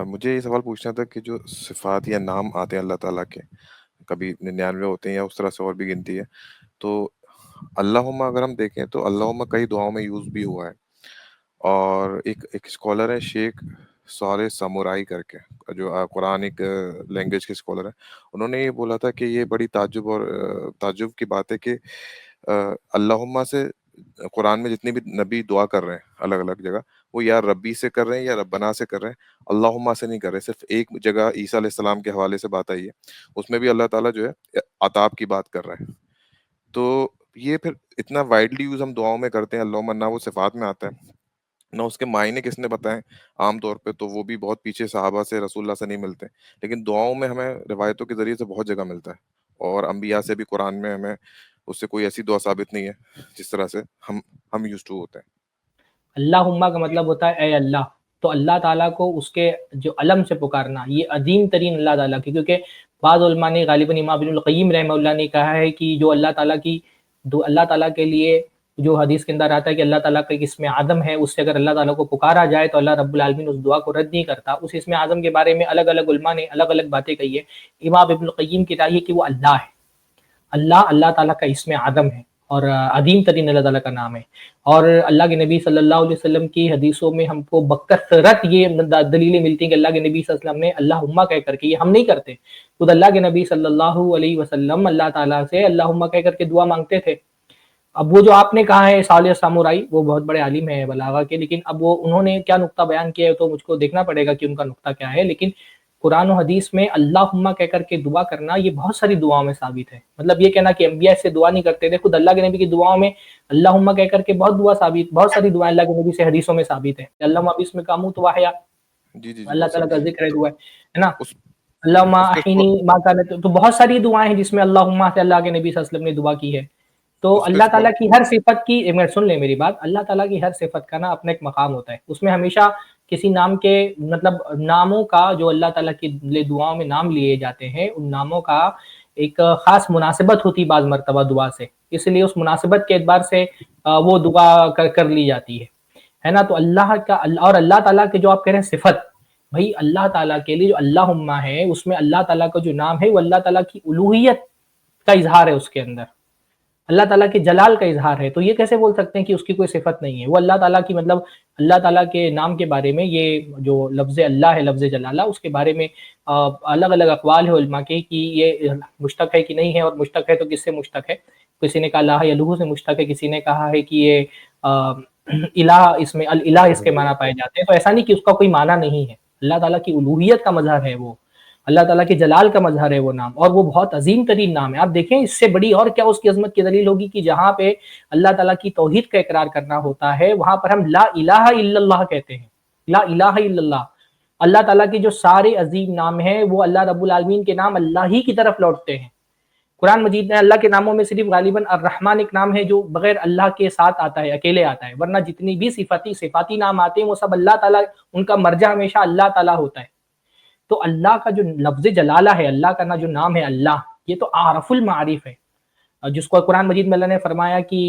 مجھے یہ سوال پوچھنا تھا کہ جو صفات یا نام آتے ہیں اللہ تعالیٰ کے، کبھی 99 ہوتے ہیں یا اس طرح سے اور بھی گنتی ہے، تو اللہم اگر ہم دیکھیں تو اللہم کئی دعاؤں میں یوز بھی ہوا ہے. اور ایک اسکالر ہے شیخ صالح سامورائی کر کے، جو قرآنک لینگویج کے اسکالر ہیں، انہوں نے یہ بولا تھا کہ یہ بڑی تعجب کی بات ہے کہ اللہم سے قرآن میں جتنی بھی نبی دعا کر رہے ہیں الگ الگ جگہ، وہ یا ربی سے کر رہے ہیں یا ربنا سے کر رہے ہیں، اللہم سے نہیں کر رہے. صرف ایک جگہ عیسیٰ علیہ السلام کے حوالے سے بات آئی ہے، اس میں بھی اللہ تعالیٰ جو ہے عطاب کی بات کر رہے ہیں. تو یہ پھر اتنا وائڈلی یوز ہم دعاؤں میں کرتے ہیں اللہم، نہ وہ صفات میں آتا ہے نہ اس کے معنی کس نے بتائیں. عام طور پہ تو وہ بھی بہت پیچھے صحابہ سے رسول اللہ سے نہیں ملتے، لیکن دعاؤں میں ہمیں روایتوں کے ذریعے سے بہت جگہ ملتا ہے، اور انبیاء سے بھی قرآن میں ہمیں اس سے کوئی ایسی دعا ثابت نہیں ہے جس طرح سے ہم یوز ٹو ہوتے ہیں. اللہم کا مطلب ہوتا ہے اے اللہ. تو اللہ تعالیٰ کو اس کے جو علم سے پکارنا یہ عظیم ترین اللہ تعالیٰ کی، کیونکہ بعض علماء نے غالباً امام ابن القیم رحمہ اللہ نے کہا ہے کہ جو اللہ تعالیٰ کی اللہ تعالیٰ کے لیے جو حدیث کے اندر آتا ہے کہ اللہ تعالیٰ کا ایک اسم اعظم ہے، اس سے اگر اللہ تعالیٰ کو پکارا جائے تو اللہ رب العالمین اس دعا کو رد نہیں کرتا. اس اسم اعظم کے بارے میں الگ الگ علماء نے الگ الگ باتیں کہی ہے. امام ابن القیم کی رائے ہے کہ وہ اللہ ہے. اللہ تعالیٰ کا اسم اعظم ہے اور عظیم ترین اللہ تعالیٰ کا نام ہے. اور اللہ کے نبی صلی اللہ علیہ وسلم کی حدیثوں میں ہم کو بکثرت یہ دلیلیں ملتی ہیں کہ اللہ کے نبی صلی اللہ علیہ وسلم نے اللہم کہہ کر کے، یہ ہم نہیں کرتے، خود اللہ کے نبی صلی اللہ علیہ وسلم اللہ تعالیٰ سے اللہم کہہ کر کے دعا مانگتے تھے. اب وہ جو آپ نے کہا ہے صالح سامورائی، وہ بہت بڑے عالم ہیں بلاغہ کے، لیکن اب وہ انہوں نے کیا نقطہ بیان کیا ہے تو مجھ کو دیکھنا پڑے گا کہ ان کا نقطہ کیا ہے. لیکن قرآن و حدیث میں اللہم کہہ کر کے دعا کرنا یہ بہت ساری دعاؤں میں ثابت ہے. مطلب یہ کہنا کہ انبیاء سے دعا نہیں کرتے تھے، خود اللہ کے نبی کی دعاؤں میں اللہم کہہ کر کے بہت ساری دعائیں اللہ کے نبی سے حدیثوں میں ثابت ہے. اللہم بسم کا اموت واحیا، جی جی جی، اللہ بہت تعالیٰ کا ساری. ذکر ہوا ہے نا. اس اللہم اس کے احینی ما کانت، تو بہت ساری دعائیں ہیں جس میں اللہم سے اللہ کے نبی صلی اللہ علیہ وسلم نے دعا کی ہے. تو اس پہ اللہ تعالیٰ کی ہر صفت کی، ایک منٹ سن لیں میری بات، اللہ تعالیٰ کی ہر صفت کا نا اپنا ایک مقام ہوتا ہے. اس میں ہمیشہ کسی نام کے مطلب ناموں کا جو اللہ تعالیٰ کی دعاؤں میں نام لیے جاتے ہیں، ان ناموں کا ایک خاص مناسبت ہوتی بعض مرتبہ دعا سے، اس لیے اس مناسبت کے اعتبار سے وہ دعا کر لی جاتی ہے نا. تو اللہ کا اور اللہ تعالیٰ کے جو آپ کہہ رہے ہیں صفت، بھائی اللہ تعالیٰ کے لیے جو اللہم ہے اس میں اللہ تعالیٰ کا جو نام ہے وہ اللہ تعالیٰ کی الوہیت کا اظہار ہے، اس کے اندر اللہ تعالیٰ کے جلال کا اظہار ہے. تو یہ کیسے بول سکتے ہیں کہ اس کی کوئی صفت نہیں ہے؟ وہ اللہ تعالیٰ کی مطلب اللہ تعالیٰ کے نام کے بارے میں یہ جو لفظ اللہ ہے، لفظ جلالہ، اس کے بارے میں الگ الگ اقوال ہے علماء کے کہ یہ مشتق ہے کہ نہیں ہے، اور مشتق ہے تو کس سے مشتق ہے. کسی نے کہا لا الہ سے مشتق ہے، کسی نے کہا ہے کہ یہ الہ، اس میں الہ اس کے معنی پائے جاتے ہیں. تو ایسا نہیں کہ اس کا کوئی معنی نہیں ہے، اللہ تعالیٰ کی الوہیت کا مظہر ہے، وہ اللہ تعالیٰ کے جلال کا مظہر ہے وہ نام، اور وہ بہت عظیم ترین نام ہے. آپ دیکھیں اس سے بڑی اور کیا اس کی عظمت کی دلیل ہوگی کہ جہاں پہ اللہ تعالیٰ کی توحید کا اقرار کرنا ہوتا ہے وہاں پر ہم لا الہ الا اللہ کہتے ہیں، لا الہ الا اللہ. اللہ تعالیٰ کے جو سارے عظیم نام ہیں وہ اللہ رب العالمین کے نام اللہ ہی کی طرف لوٹتے ہیں. قرآن مجید میں اللہ کے ناموں میں صرف غالباً الرحمن ایک نام ہے جو بغیر اللہ کے ساتھ آتا ہے، اکیلے آتا ہے، ورنہ جتنی بھی صفاتی نام آتے ہیں وہ سب اللہ تعالیٰ، ان کا مرجع ہمیشہ اللہ تعالیٰ ہوتا ہے. تو اللہ کا جو لفظ جلالہ ہے، اللہ کا جو نام ہے اللہ، یہ تو اعرف المعارف ہے، جس کو قرآن مجید میں اللہ نے فرمایا کہ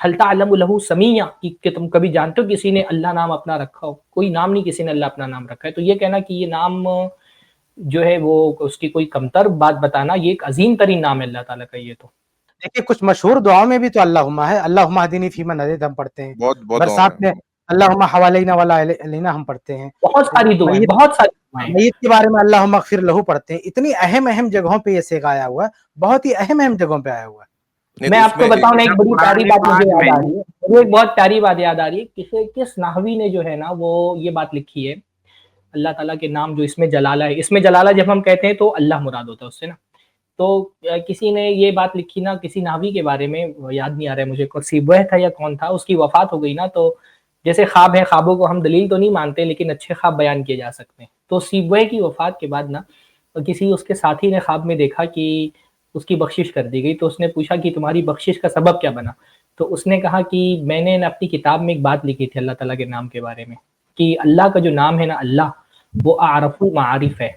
حل تعلم لہ سمیہ، کہ تم کبھی جانتے ہو کسی نے اللہ نام اپنا رکھا ہو؟ کوئی نام نہیں کسی نے اللہ اپنا نام رکھا ہے. تو یہ کہنا کہ یہ نام جو ہے وہ اس کی کوئی کمتر بات بتانا، یہ ایک عظیم ترین نام ہے اللہ تعالیٰ کا. یہ تو دیکھیں کچھ مشہور دعاؤں میں بھی تو اللہم ہے، اللہم اہدنی فیمن ہدیت ہم پڑھتے ہیں، بہت برسات میں اللہم حوالینا ولا علینا ہم پڑھتے ہیں، بہت ساری دعائیں، بہت ساری دعائیں. میت کے بارے میں اللہم اغفر لہو پڑھتے ہیں. اتنی اہم جگہوں پہ یہ صیغہ آیا ہوا ہے، بہت ہی اہم جگہوں پہ آیا ہوا ہے. میں آپ کو بتاؤں نا، ایک بڑی پیاری بات مجھے یاد آ رہی ہے، مجھے ایک بہت پیاری بات یاد آ رہی ہے. کس نحوی نے جو ہے نا وہ یہ بات لکھی ہے، اللہ تعالیٰ کے نام جو اس میں جلالہ ہے، اس میں جلالہ جب ہم کہتے ہیں تو اللہ مراد ہوتا ہے اس سے نا. تو کسی نے یہ بات لکھی نا کسی نحوی کے بارے میں، یاد نہیں آ رہا ہے مجھے، سیبویہ تھا یا کون تھا، اس کی وفات ہو گئی نا. تو جیسے خواب ہے، خوابوں کو ہم دلیل تو نہیں مانتے لیکن اچھے خواب بیان کیے جا سکتے ہیں. تو سیبویہ کی وفات کے بعد نا کسی اس کے ساتھی نے خواب میں دیکھا کہ اس کی بخشش کر دی گئی. تو اس نے پوچھا کہ تمہاری بخشش کا سبب کیا بنا؟ تو اس نے کہا کہ میں نے اپنی کتاب میں ایک بات لکھی تھی اللہ تعالیٰ کے نام کے بارے میں، کہ اللہ کا جو نام ہے نا اللہ، وہ اعرف المعارف ہے،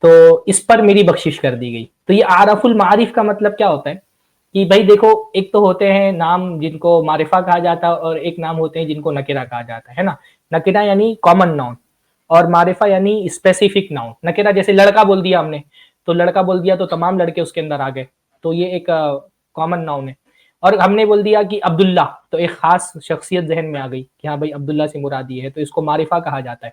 تو اس پر میری بخشش کر دی گئی. تو یہ اعرف المعارف کا مطلب کیا ہوتا ہے کہ بھائی دیکھو، ایک تو ہوتے ہیں نام جن کو معرفہ کہا جاتا ہے، اور ایک نام ہوتے ہیں جن کو نکرہ کہا جاتا ہے نا. نکرہ یعنی کامن نام، اور معرفہ یعنی اسپیسیفک ناؤن. نکرہ جیسے لڑکا بول دیا ہم نے تو لڑکا بول دیا تو تمام لڑکے اس کے اندر آ گئے, تو یہ ایک کامن ناؤن ہے. اور ہم نے بول دیا کہ عبداللہ تو ایک خاص شخصیت ذہن میں آ گئی کہ ہاں بھائی عبداللہ سے مراد یہ ہے, تو اس کو معرفہ کہا جاتا ہے.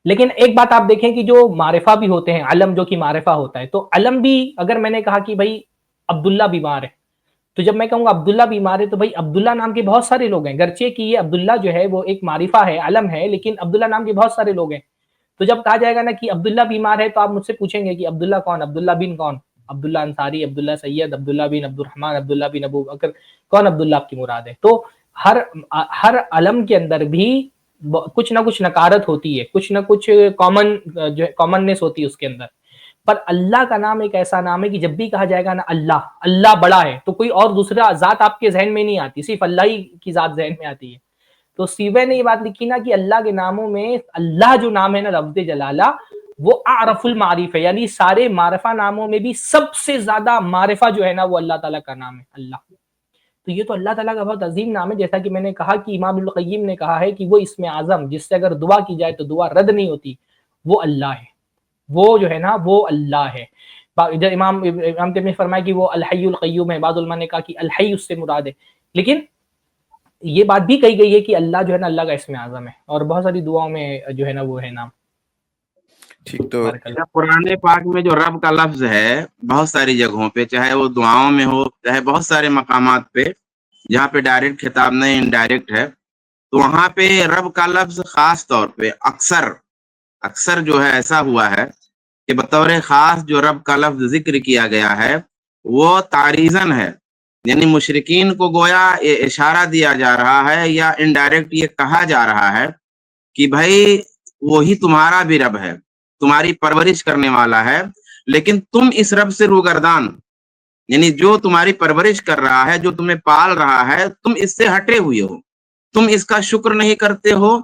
لیکن ایک بات آپ دیکھیں کہ جو معرفہ بھی ہوتے ہیں, علم جو کہ معرفہ ہوتا ہے, تو علم بھی اگر میں نے کہا کہ بھائی عبداللہ بیمار ہے, تو جب میں کہوں گا عبداللہ بیمار ہے تو بھائی عبداللہ نام کے بہت سارے لوگ ہیں, گرچہ کہ یہ عبداللہ جو ہے وہ ایک معرفہ ہے, علم ہے, لیکن عبداللہ نام کے بہت سارے لوگ ہیں. تو جب کہا جائے گا نا کہ عبداللہ بیمار ہے تو آپ مجھ سے پوچھیں گے کہ عبداللہ کون, عبداللہ بن کون, عبداللہ انصاری, عبداللہ سید, عبداللہ بن عبد الرحمن, عبداللہ بن ابو بکر, کون عبداللہ آپ کی مراد ہے. تو ہر علم کے اندر بھی کچھ نہ کچھ نکارت ہوتی ہے, کچھ نہ کچھ کامننس ہوتی ہے اس کے اندر. پر اللہ کا نام ایک ایسا نام ہے کہ جب بھی کہا جائے گا نا اللہ بڑا ہے, تو کوئی اور دوسرا ذات آپ کے ذہن میں نہیں آتی, صرف اللہ ہی کی ذات ذہن میں آتی ہے. تو سیوے نے یہ بات لکھی نا کہ اللہ کے ناموں میں اللہ جو نام ہے نا لفظ جلالہ, وہ اعرف المعارف ہے, یعنی سارے معرفہ ناموں میں بھی سب سے زیادہ معرفہ جو ہے نا وہ اللہ تعالیٰ کا نام ہے اللہ. تو یہ تو اللہ تعالیٰ کا بہت عظیم نام ہے, جیسا کہ میں نے کہا کہ امام ابن القیم نے کہا ہے کہ وہ اسم اعظم جس سے اگر دعا کی جائے تو دعا رد نہیں ہوتی, وہ اللہ ہے, وہ جو ہے نا وہ اللہ ہے. امام تیمیہ نے فرمایا کہ وہ الحی القیوم ہے, بعض علماء نے کہا کہ الحی اس سے مراد ہے, لیکن یہ بات بھی کہی گئی ہے کہ اللہ جو ہے نا اللہ کا اسم اعظم ہے, اور بہت ساری دعاؤں میں جو ہے نا وہ ہے نام. ٹھیک, تو قرآن پاک میں جو رب کا لفظ ہے بہت ساری جگہوں پہ, چاہے وہ دعاؤں میں ہو, چاہے بہت سارے مقامات پہ جہاں پہ ڈائریکٹ خطاب نہیں انڈائریکٹ ہے, تو وہاں پہ رب کا لفظ خاص طور پہ اکثر جو ہے ایسا ہوا ہے کہ بطور خاص جو رب کا لفظ ذکر کیا گیا ہے وہ تعریضاً ہے, یعنی مشرکین کو گویا یہ اشارہ دیا جا رہا ہے یا انڈائریکٹ یہ کہا جا رہا ہے کہ بھائی وہی تمہارا بھی رب ہے, تمہاری پرورش کرنے والا ہے, لیکن تم اس رب سے روگردان, یعنی جو تمہاری پرورش کر رہا ہے, جو تمہیں پال رہا ہے, تم اس سے ہٹے ہوئے ہو, تم اس کا شکر نہیں کرتے ہو,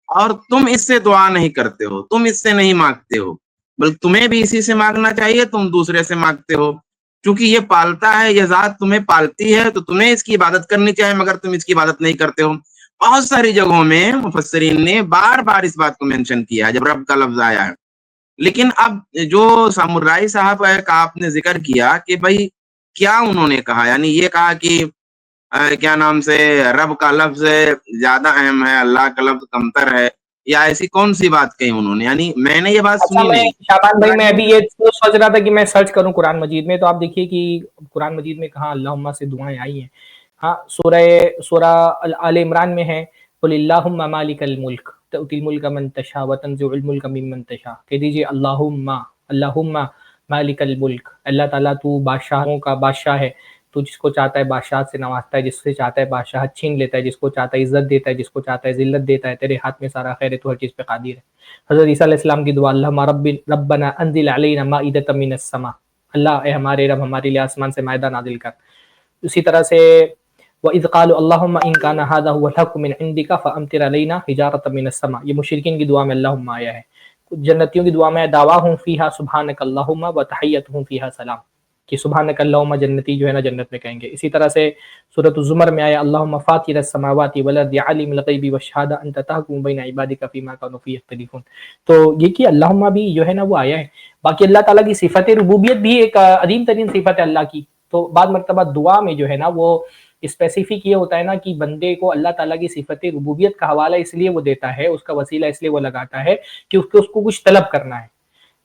اور تم اس سے دعا نہیں کرتے ہو, تم اس سے نہیں مانگتے ہو, بلکہ تمہیں بھی اسی سے مانگنا چاہیے, تم دوسرے سے مانگتے ہو. چونکہ یہ پالتا ہے, یہ ذات تمہیں پالتی ہے, تو تمہیں اس کی عبادت کرنی چاہیے, مگر تم اس کی عبادت نہیں کرتے ہو. بہت ساری جگہوں میں مفسرین نے بار بار اس بات کو مینشن کیا ہے جب رب کا لفظ آیا ہے. لیکن اب جو سامرائی صاحب کا آپ نے ذکر کیا کہ بھائی کیا انہوں نے کہا, یعنی یہ کہا کہ کیا نام سے رب کا لفظ زیادہ اہم ہے, اللہ کا لفظ کمتر ہے, یا ایسی کون سی بات کہی انہوں نے, یعنی میں نے یہ بات سنی نہیں. شعبان بھائی میں ابھی یہ سوچ رہا تھا کہ میں سرچ کروں قرآن مجید میں, تو آپ دیکھیے کہ قرآن مجید میں کہاں اللہم سے دعائیں آئی ہیں. ہاں, سورہ آل عمران میں ہے قل اللہم مالک الملک تؤتی الملک من تشاء وتنزع الملک ممن تشاء, کہہ دیجیے اللہم مالک الملک, اللہ تعالیٰ تو بادشاہوں کا بادشاہ ہے, تو جس کو چاہتا ہے بادشاہت سے نوازتا ہے, جس سے چاہتا ہے بادشاہت چھین لیتا ہے, جس کو چاہتا ہے عزت دیتا ہے, جس کو چاہتا ہے ذلت دیتا ہے, تیرے ہاتھ میں سارا خیر ہے, تو ہر چیز پہ قادر ہے. حضرت عیسیٰ علیہ السلام کی دعا اللہم ربنا انزل علینا مائدۃ من السماء, اللہ اے ہمارے رب ہمارے لیے آسمان سے مائدہ نازل کر. اسی طرح سے وَإِذْ قَالُوا اللَّهُمَّ إِن كَانَ هَذَا هُوَ الْحَقُّ مِنْ عِنْدِكَ فَأَمْطِرْ عَلَيْنَا حِجَارَةً مِنَ السَّمَاءِ, یہ مشرکین کی دعا میں اللہم آیا ہے. جنتیوں کی دعا میں دعواہم فیہا سبحانک اللہم وتحیتہم فیہا سلام, کہ سبحانک اللہم, جنتی جو ہے نا جنت میں کہیں گے. اسی طرح سے سورۃ الزمر میں آیا اللہم فاطر السماوات والارض عالم الغیب والشہادہ انت تحکم بین عبادک فیما کانوا فیہ یختلفون. تو یہ کہ اللہم بھی جو ہے نا وہ آیا ہے. باقی اللہ تعالیٰ کی صفت ربوبیت بھی ایک عظیم ترین صفت ہے اللہ کی. تو بعض مرتبہ دعا میں جو ہے نا وہ اسپیسیفک یہ ہوتا ہے نا کہ بندے کو اللہ تعالیٰ کی صفت ربوبیت کا حوالہ اس لیے وہ دیتا ہے, اس کا وسیلہ اس لیے وہ لگاتا ہے کہ اس کو کچھ طلب کرنا ہے.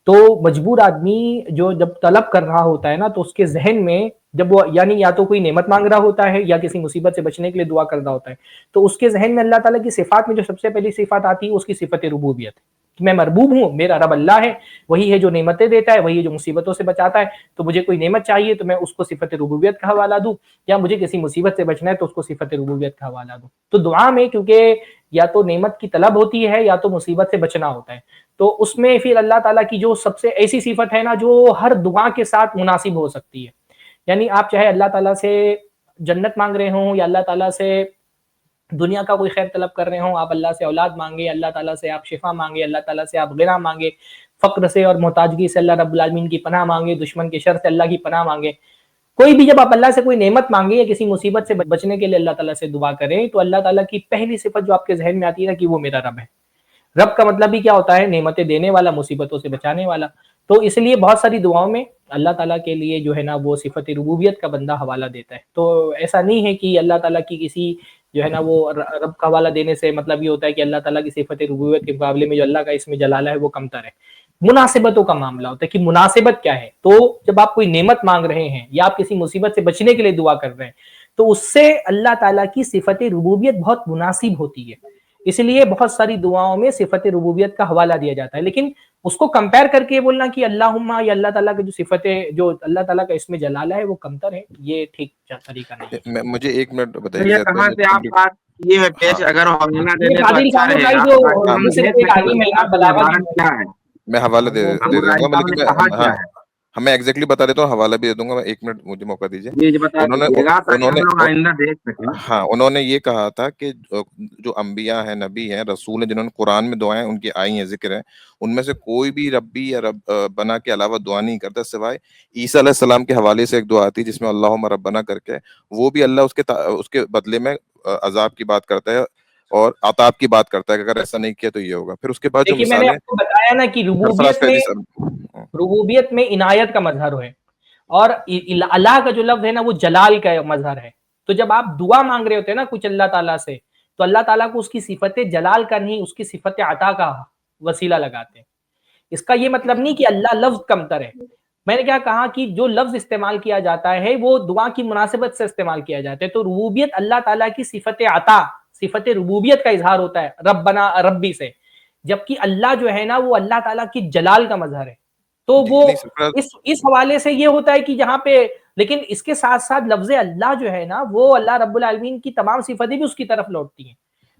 تو مجبور آدمی جو جب طلب کر رہا ہوتا ہے نا, تو اس کے ذہن میں جب وہ یعنی یا تو کوئی نعمت مانگ رہا ہوتا ہے یا کسی مصیبت سے بچنے کے لیے دعا کر رہا ہوتا ہے, تو اس کے ذہن میں اللہ تعالیٰ کی صفات میں جو سب سے پہلی صفات آتی ہے اس کی صفت ربوبیت, کہ میں مربوب ہوں, میرا رب اللہ ہے, وہی ہے جو نعمتیں دیتا ہے, وہی ہے جو مصیبتوں سے بچاتا ہے. تو مجھے کوئی نعمت چاہیے تو میں اس کو صفت ربوبیت کا حوالہ دوں, یا مجھے کسی مصیبت سے بچنا ہے تو اس کو صفت ربوبیت کا حوالہ دوں. تو دعا میں کیونکہ یا تو نعمت کی طلب ہوتی ہے یا تو مصیبت سے بچنا ہوتا ہے, تو اس میں پھر اللہ تعالیٰ کی جو سب سے ایسی صفت ہے نا جو ہر دعا کے ساتھ مناسب ہو سکتی ہے. یعنی آپ چاہے اللہ تعالیٰ سے جنت مانگ رہے ہوں یا اللہ تعالیٰ سے دنیا کا کوئی خیر طلب کر رہے ہوں, آپ اللہ سے اولاد مانگے, اللہ تعالیٰ سے آپ شفا مانگے, اللہ تعالیٰ سے آپ غنا مانگے, فقر سے اور محتاجگی سے اللہ رب العالمین کی پناہ مانگے, دشمن کے شر سے اللہ کی پناہ مانگے. کوئی بھی جب آپ اللہ سے کوئی نعمت مانگے یا کسی مصیبت سے بچنے کے لیے اللہ تعالیٰ سے دعا کریں, تو اللہ تعالیٰ کی پہلی صفت جو آپ کے ذہن میں آتی ہے کہ وہ میرا رب ہے. رب کا مطلب بھی کیا ہوتا ہے؟ نعمتیں دینے والا، مصیبتوں سے بچانے والا. تو اس لیے بہت ساری دعاؤں میں اللہ تعالیٰ کے لیے جو ہے نا وہ صفت ربوبیت کا بندہ حوالہ دیتا ہے. تو ایسا نہیں ہے کہ اللہ تعالیٰ کی کسی جو ہے نا وہ رب کا حوالہ دینے سے مطلب یہ ہوتا ہے کہ اللہ تعالیٰ کی صفت ربوبیت کے مقابلے میں جو اللہ کا اسم جلالہ ہے وہ کمتر ہے. مناسبتوں کا معاملہ ہوتا ہے کہ مناسبت کیا ہے. تو جب آپ کوئی نعمت مانگ رہے ہیں یا آپ کسی مصیبت سے بچنے کے لیے دعا کر رہے ہیں تو اس سے اللہ تعالیٰ کی صفت ربوبیت بہت مناسب ہوتی ہے. اس لیے بہت ساری دعاؤں میں صفت ربوبیت کا حوالہ دیا جاتا ہے. لیکن اس کو کمپیئر کر کے بولنا کہ اللہم یا اللہ تعالیٰ کی جو صفتیں جو اللہ تعالیٰ کا اسم جلالہ ہے وہ کمتر ہے، یہ ٹھیک طریقہ نہیں ہے. مجھے 1 منٹ بتائیے یہ زید بھائی، کہاں میں سے آپ کمپلیٹ. بات یہ ہے ہاں پیش اگر حوالہ دے یہ دے تو قادری اچھا کامل رہے بھائی گا جو تاکہ ہم مصر دیکھ کے سکیں عالم ہے، کہ آپ بلاغت عبارت کیا ہے، میں حوالہ دے ابو دے دوں گا، عائشہ لیکن نے میں کہا کیا ہاں ہے. میں ایگزیکٹلی بتا دیتا ہوں، حوالہ بھی دے دوں گا. میں 1 منٹ مجھے موقع دیجیے. جی بتا انہوں نے دیجیے گا تاکہ انہوں ہم نے لوگ آئندہ دیکھ سکیں. ہاں انہوں نے یہ کہا تھا کہ جو انبیاء ہیں، نبی ہیں، رسول ہیں، جنہوں نے قرآن میں دعائیں ان کی آئی ہیں، ذکر ہیں، ان میں سے کوئی بھی ربی یا رب بنا کے علاوہ دعا نہیں کرتا سوائے عیسیٰ علیہ السلام کے حوالے سے ایک دعا آتی ہے جس میں اللہم ربنا کر کے، وہ بھی اللہ اس کے بدلے میں عذاب کی بات کرتا ہے اور عطاب کی بات کرتا ہے کہ اگر ایسا نہیں کیا تو یہ ہوگا. پھر اس کے بعد جو دیکھیے میں نے مثالیں آپ کو بتایا نا کہ سرفراز فیضی صاحب، ربوبیت میں عنایت کا مظہر ہے اور اللہ کا جو لفظ ہے نا وہ جلال کا مظہر ہے. تو جب آپ دعا مانگ رہے ہوتے ہیں نا کچھ اللہ تعالیٰ سے تو اللہ تعالیٰ کو اس کی صفت جلال کا نہیں، اس کی صفت عطا کا وسیلہ لگاتے ہیں. اس کا یہ مطلب نہیں کہ اللہ لفظ کمتر ہے. میں نے کیا کہا کہ جو لفظ استعمال کیا جاتا ہے وہ دعا کی مناسبت سے استعمال کیا جاتا ہے. تو ربوبیت اللہ تعالیٰ کی صفت عطا، صفت ربوبیت کا اظہار ہوتا ہے ربنا ربی سے، جبکہ اللہ جو ہے نا وہ اللہ تعالیٰ کی جلال کا مظہر ہے. تو وہ نہیں سرفراز، اس حوالے سے یہ ہوتا ہے کہ جہاں پہ، لیکن اس کے ساتھ ساتھ لفظ اللہ جو ہے نا وہ اللہ رب العالمین کی تمام صفتیں بھی اس کی طرف لوٹتی ہیں.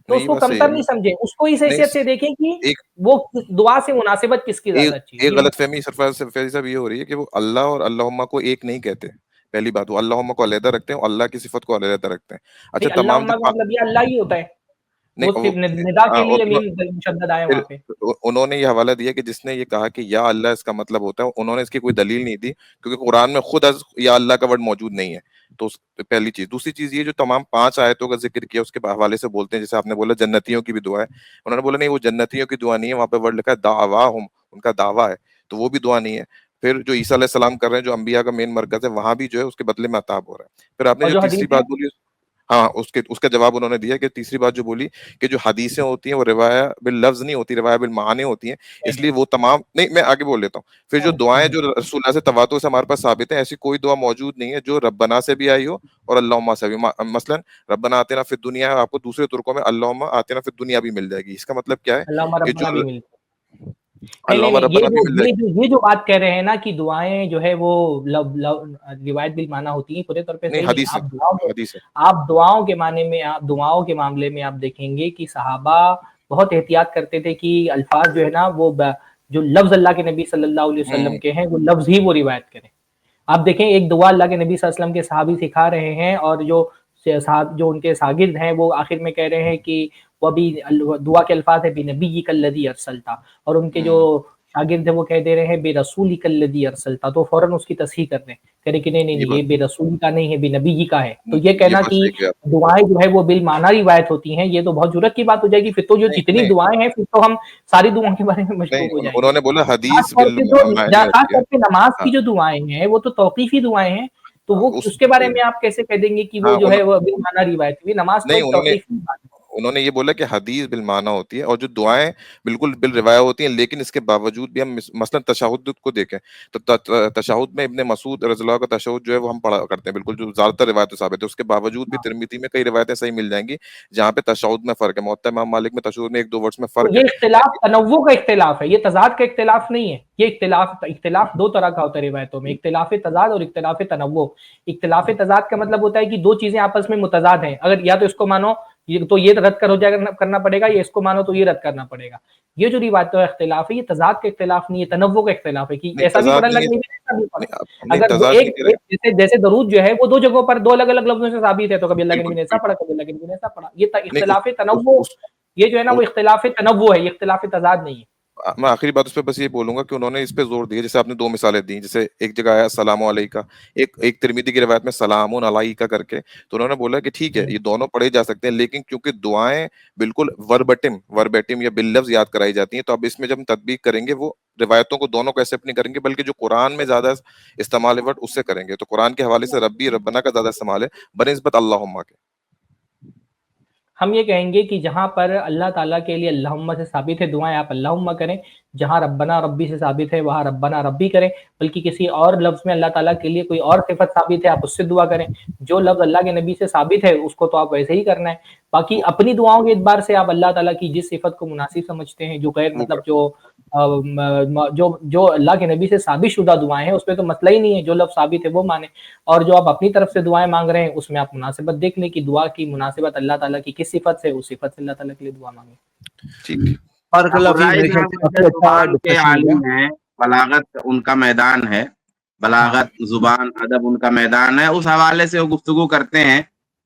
تو اس نہیں کو بات صحیح کمتر ہے. نہیں سمجھیں، اس کو اس نہیں حیثیت سے دیکھیں کہ ایک وہ دعا سے مناسبت کس کی زیادہ اچھی ہے. ایک غلط فہمی سرفراز فیضی صاحب یہ ہو رہی ہے کہ وہ اللہ اور اللہم کو ایک نہیں کہتے. پہلی بات، وہ اللہم کو علیحدہ رکھتے ہیں اور اللہ کی صفت کو علیحدہ رکھتے ہیں. اچھا تمام اللہ کا مطلب یہ اللہ ہی ہوتا ہے، وہ صرف ندا کے لیے میم مشدد آئے وہاں پہ. انہوں نے یہ حوالہ دیا کہ جس نے یہ کہا کہ یا اللہ اس کا مطلب ہوتا ہے، انہوں نے اس کی کوئی دلیل نہیں دی کیونکہ قرآن میں خود از یا اللہ کا ورڈ موجود نہیں ہے. تو پہلی چیز. دوسری چیز یہ جو تمام 5 آیتوں کا ذکر کیا اس کے حوالے سے بولتے ہیں، جیسے آپ نے بولا جنتیوں کی بھی دعا ہے، انہوں نے بولا نہیں وہ جنتیوں کی دعا نہیں ہے، وہاں پہ ورڈ لکھا ہے دعواہم، ان کا دعویٰ ہے، تو وہ بھی دعا نہیں ہے. پھر جو عیسیٰ علیہ السلام کر رہے ہیں جو انبیاء کا مین مرکز ہے وہاں بھی جو ہے اس کے بدلے میں عطاب ہو رہا ہے. پھر آپ نے اور جو جو تیسری حدیث ہے بات بولی، ہاں اس کا جواب انہوں نے دیا کہ تیسری بات جو بولی کہ جو حدیثیں ہوتی ہیں وہ روایہ باللفظ نہیں ہوتی، روایہ بالمعانی ہوتی ہیں، اس لیے وہ تمام نہیں. میں آگے بول لیتا ہوں. پھر جو دعائیں جو رسول اللہ سے تواتر سے ہمارے پاس ثابت ہیں، ایسی کوئی دعا موجود نہیں ہے جو ربنا سے بھی آئی ہو اور اللہم سے بھی. مثلا ربنا آتنا فی الدنیا ہے، آپ کو دوسرے ترکوں میں اللہم آتنا فی الدنیا بھی مل جائے گی. اس کا مطلب کیا ہے اللہم کہ ربنا جو بھی ملتا ہے. اللہم نہیں ربنا بھی مل جائے گی. یہ جو بات کہہ رہے ہیں نا کہ دعائیں جو ہے وہ روایت بالمعنی ہوتی ہیں، پورے طور پہ نہیں صحیح حدیث ہے، نہیں. حدیث ہے. آپ دعاؤں کے معنی میں، آپ دعاؤں کے معاملے میں آپ دیکھیں گے کہ صحابہ بہت احتیاط کرتے تھے کہ الفاظ جو ہے نا وہ جو لفظ اللہ کے نبی صلی اللہ علیہ وسلم کے ہیں وہ لفظ ہی وہ روایت کریں. آپ دیکھیں ایک دعا اللہ کے نبی صلی اللہ علیہ وسلم کے صحابی سکھا رہے ہیں اور جو ان کے شاگرد ہیں وہ آخر میں کہہ رہے ہیں کہ وہ بھی دعا کے الفاظ ہے بنبیک الذی ارسلتا، اور ان کے جو شاگرد ہیں وہ کہہ دے رہے ہیں بے رسولک الذی ارسلتا. تو فوراً اس کی تصحیح کر دیں، کہہ رہے کہ نہیں یہ بے رسول کا نہیں ہے، بے نبی کا ہے. تو یہ کہنا کہ دعائیں جو ہے وہ بالمعنی روایت ہوتی ہیں یہ تو بہت جرت کی بات ہو جائے گی. پھر تو جو جتنی دعائیں ہیں پھر تو ہم ساری دعاؤں کے بارے میں مشکوک ہو جائیں گے. انہوں نے بولا حدیث خاص طور پہ نماز کی جو دعائیں ہیں وہ تو توقیفی دعائیں ہیں، تو وہ اس کے بارے میں آپ کیسے کہہ دیں گے کہ وہ جو ہے وہ بالمعنی روایت ہوئی؟ نماز تو ایک توقیفی بات ہے. انہوں نے یہ بولا کہ حدیث بالمعنی ہوتی ہے اور جو دعائیں بالکل بالروایہ ہوتی ہیں، لیکن اس کے باوجود بھی ہم مثلا تشہد کو دیکھیں تو تشہد میں ابن مسعود رضی اللہ کا تشہد جو ہے وہ ہم پڑھا کرتے ہیں، بالکل جو زیادہ تر روایتیں ثابت ہے. اس کے باوجود بھی ترمذی میں کئی روایتیں صحیح مل جائیں گی جہاں پہ تشہد میں فرق ہے. موطا امام مالک میں تشہد میں 1-2 ورڈز میں فرق ہے. یہ اختلاف تنوع کا اختلاف ہے، یہ تضاد کا اختلاف نہیں ہے. یہ اختلاف 2 طرح کا ہوتا ہے روایتوں میں، اختلاف تضاد اور اختلاف تنوع. اختلاف تضاد کا مطلب ہوتا ہے کہ 2 چیزیں آپس میں متضاد ہیں، اگر یا تو اس کو مانو تو یہ رد کرنا پڑے گا، یا اس کو مانو تو یہ رد کرنا پڑے گا. یہ جو روایتوں کا اختلاف ہے یہ تضاد کا اختلاف نہیں ہے، تنوع کا اختلاف ہے کہ ایسا بھی پڑھا لگنے اگر ایک جیسے درود جو ہے وہ 2 جگہوں پر 2 الگ الگ لفظوں سے ثابت ہے تو کبھی اللہ کے نبی نے ایسا پڑھا، کبھی اللہ کے نبی نے ایسا پڑھا. یہ اختلاف تنوع، یہ جو ہے نا وہ اختلاف تنوع ہے، یہ اختلاف تضاد نہیں ہے. میں آخری بات اس پہ بس یہ بولوں گا کہ انہوں نے اس پہ زور دیا، جیسے آپ نے 2 مثالیں دی، جیسے ایک جگہ آیا السلام علیکہ، ایک ترمذی کی روایت میں سلام علیکہ کر کے، تو انہوں نے بولا کہ ٹھیک ہے یہ دونوں پڑھے جا سکتے ہیں، لیکن کیونکہ دعائیں بالکل وربٹم یا باللفظ یاد کرائی جاتی ہیں، تو اب اس میں جب ہم تطبیق کریں گے وہ روایتوں کو دونوں کو ایکسپٹ نہیں کریں گے، بلکہ جو قرآن میں زیادہ استعمال ہے ورڈ اس سے کریں گے. تو قرآن کے حوالے سے ربی ربنا کا زیادہ استعمال ہے بنسبت اللہم کے. ہم یہ کہیں گے کہ جہاں پر اللہ تعالیٰ کے لیے اللہم سے ثابت ہے دعائیں آپ اللہم کریں، جہاں ربنا ربی سے ثابت ہے وہاں ربنا ربی کریں، بلکہ کسی اور لفظ میں اللہ تعالیٰ کے لیے کوئی اور صفت ثابت ہے آپ اس سے دعا کریں. جو لفظ اللہ کے نبی سے ثابت ہے اس کو تو آپ ویسے ہی کرنا ہے. باقی اپنی دعاؤں کے اعتبار سے آپ اللہ تعالیٰ کی جس صفت کو مناسب سمجھتے ہیں، جو غیر مطلب جو اللہ کے نبی سے ثابت شدہ دعائیں ہیں اس پہ تو مسئلہ ہی نہیں ہے، جو لفظ ثابت ہے وہ مانیں. اور جو آپ اپنی طرف سے دعائیں مانگ رہے ہیں اس میں آپ مناسبت دیکھ لیں کہ دعا کی مناسبت اللہ تعالیٰ کی کس صفت سے، اس صفت سے اللہ تعالیٰ کے لیے دعا مانگیں. ٹھیک. بارک اللہ فیک. میرے خیال سے کافی اچھا زبان کے ڈسکشن ہو عالم گیا. ہیں، بلاغت ان کا میدان ہے، بلاغت زبان ادب ان کا میدان ہے، اس حوالے سے وہ گفتگو کرتے ہیں.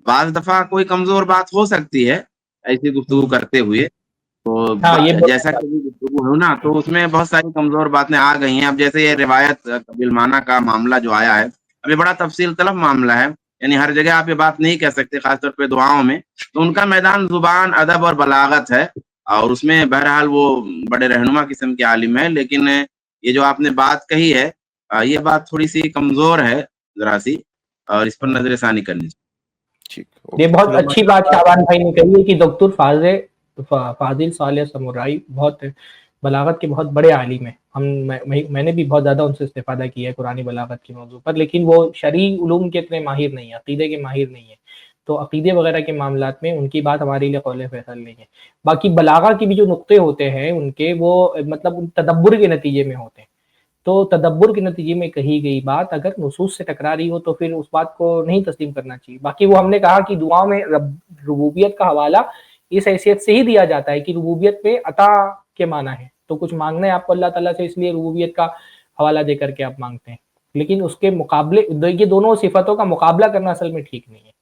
بعض دفعہ کوئی کمزور بات ہو سکتی ہے ایسی گفتگو کرتے ہوئے، تو جیسا کہ گفتگو ہو نا تو اس میں بہت ساری کمزور باتیں آ گئی ہیں. اب جیسے یہ روایت بالمانہ کا معاملہ جو آیا ہے، اب یہ بڑا تفصیل طلب معاملہ ہے، یعنی ہر جگہ آپ یہ بات نہیں کہہ سکتے، خاص طور پہ دعاؤں میں. تو ان کا میدان زبان ادب اور بلاغت ہے، اور اس میں بہرحال وہ بڑے رہنما قسم کے عالم ہیں. لیکن یہ جو آپ نے بات کہی ہے یہ بات تھوڑی سی کمزور ہے ذرا سی، اور اس پر نظر ثانی کرنی ٹھیک. یہ بہت اچھی بات شعبان بھائی نے کہی ہے کہ دکتر فاضل صالح سمورائی بہت بلاغت کے بہت بڑے عالم ہیں. میں نے بھی بہت زیادہ ان سے استفادہ کیا ہے قرآنی بلاغت کے موضوع پر، لیکن وہ شرعی علوم کے اتنے ماہر نہیں ہیں، عقیدے کے ماہر نہیں ہیں. تو عقیدے وغیرہ کے معاملات میں ان کی بات ہمارے لیے قول فیصل نہیں ہے. باقی بلاغہ کی بھی جو نقطے ہوتے ہیں ان کے، وہ مطلب تدبر کے نتیجے میں ہوتے ہیں. تو تدبر کے نتیجے میں کہی گئی بات اگر نصوص سے ٹکرا رہی ہو تو پھر اس بات کو نہیں تسلیم کرنا چاہیے. باقی وہ ہم نے کہا کہ دعاؤں میں ربوبیت کا حوالہ اس حیثیت سے ہی دیا جاتا ہے کہ ربوبیت میں عطا کے معنی ہے، تو کچھ مانگنا ہے آپ کو اللہ تعالیٰ سے، اس لیے ربوبیت کا حوالہ دے کر کے آپ مانگتے ہیں. لیکن اس کے مقابلے یہ دونوں صفتوں کا مقابلہ کرنا اصل میں ٹھیک نہیں ہے.